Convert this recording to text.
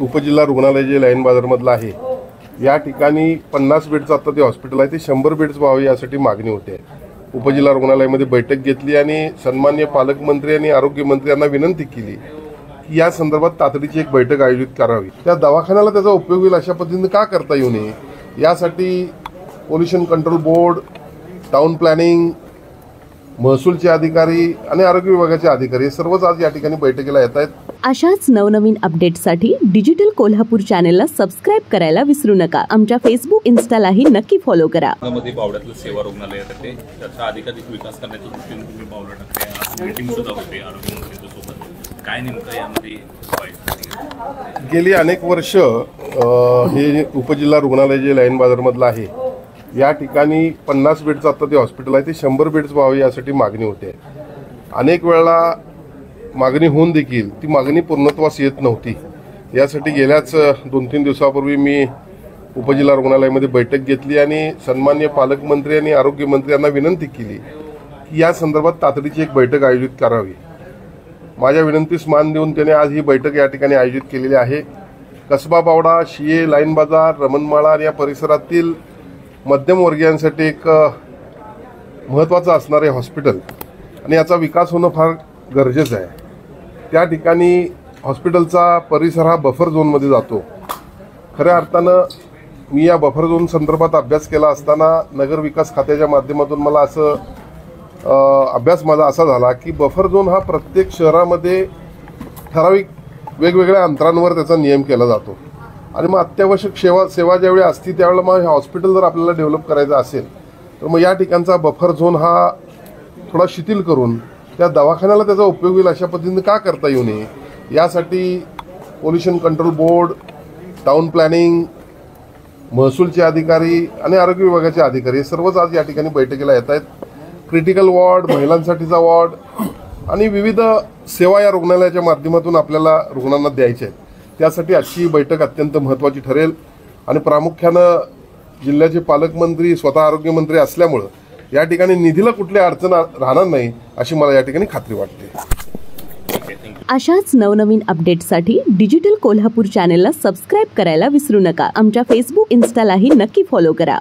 उपजिल्हा रुग्णालय जे लाईन बाजारमधलं आहे या ठिकाणी 50 बेडचं आता ते हॉस्पिटल आहे ते 100 बेड्स व्हावे यासाठी मागणी होते। उपजिल्हा रुग्णालयामध्ये बैठक घेतली आणि सन्माननीय पालकमंत्री आणि आरोग्यमंत्री यांना विनंती केली की या संदर्भात तातडीची एक बैठक आयोजित करावी। त्या दवाखान्याला त्याचा उपयोग होईल अशा पद्धतीने का करता येऊ नये यासाठी pollution control board, town planning, महसूलचे अधिकारी आणि आरोग्य विभागाचे अधिकारी सर्वच आज या ठिकाणी बैठकीला येत आहेत। अशाच नवनवीन अपडेट्ससाठी डिजिटल कोल्हापूर चॅनलला सबस्क्राइब करायला विसरू नका। आमच्या फेसबुक, इन्स्टालाही नक्की फॉलो करा। मध्ये बावड्यातलं सेवा रुग्णालय आहे त्याचा अधिकाधिक विकास करण्याच्या दृष्टीने तुम्ही पावलं टाकते। मीटिंग सुद्धा होते आरोग्यमंत्र्यांच्या सोबत। काय नेमकं यामध्ये गेली अनेक वर्ष हे उपजिल्हा रुग्णालय जे लाईन बाजारमधलं आहे या ठिकाणी 50 बेडचं आता ते हॉस्पिटल आहे ते 100 बेड्स व्हावे यासाठी मागणी होते। अनेक वेळा मागणी होऊन देखील ती मागणी पूर्णत्वास येत नव्हती। यासाठी गेल्याच 2-3 दिवसापूर्वी मी उपजिल्हा रुग्णालयामध्ये बैठक घेतली आणि सन्माननीय पालकमंत्री आणि आरोग्यमंत्री यांना विनंती केली की या संदर्भात तातडीची एक बैठक आयोजित करावी। माझ्या विनंतीस मान देऊन त्याने आज ही बैठक या ठिकाणी आयोजित केलेली आहे। कसबा बावडा, शिये, लाईन बाजार, रमणमाळा आणि या परिसरातील मध्यमवर्गीयांसाठी एक महत्त्वाचं असणारे हॉस्पिटल आणि याचा विकास होणं फार गरजेचं आहे। त्या ठिकाणी हॉस्पिटलचा परिसर हा बफर झोनमध्ये जातो। खऱ्या अर्थानं मी या बफर झोन संदर्भात अभ्यास केला असताना नगर विकास खात्याच्या माध्यमातून मला असं अभ्यास माझा असा झाला की बफर झोन हा प्रत्येक शहरामध्ये ठराविक वेगवेगळ्या अंतरांवर त्याचा नियम केला जातो आणि मग अत्यावश्यक सेवा ज्यावेळी असती त्यावेळेला मग हे हॉस्पिटल जर आपल्याला डेव्हलप करायचं असेल तर मग या ठिकाणचा बफर झोन हा थोडा शिथिल करून त्या दवाखान्याला त्याचा उपयोग होईल अशा पद्धतीने का करता येऊ नये यासाठी pollution control board, town planning, महसूलचे अधिकारी आणि आरोग्य विभागाचे अधिकारी सर्वच आज या ठिकाणी बैठकीला येत आहेत। क्रिटिकल वॉर्ड, महिलांसाठीचा वॉर्ड आणि विविध सेवा या रुग्णालयाच्या माध्यमातून आपल्याला रुग्णांना द्यायच्या आहेत। त्यासाठी आजची बैठक अत्यंत महत्त्वाची ठरेल आणि प्रामुख्यानं जिल्ह्याचे पालकमंत्री स्वतः आरोग्यमंत्री असल्यामुळं या ठिकाणी निधीला कुठली अडचण राहणार नाही अशी मला या ठिकाणी खात्री वाटते। अशाच नवनवीन अपडेट्ससाठी डिजिटल कोल्हापूर चॅनलला सबस्क्राइब करायला विसरू नका। आमच्या फेसबुक, इन्स्टालाही नक्की फॉलो करा।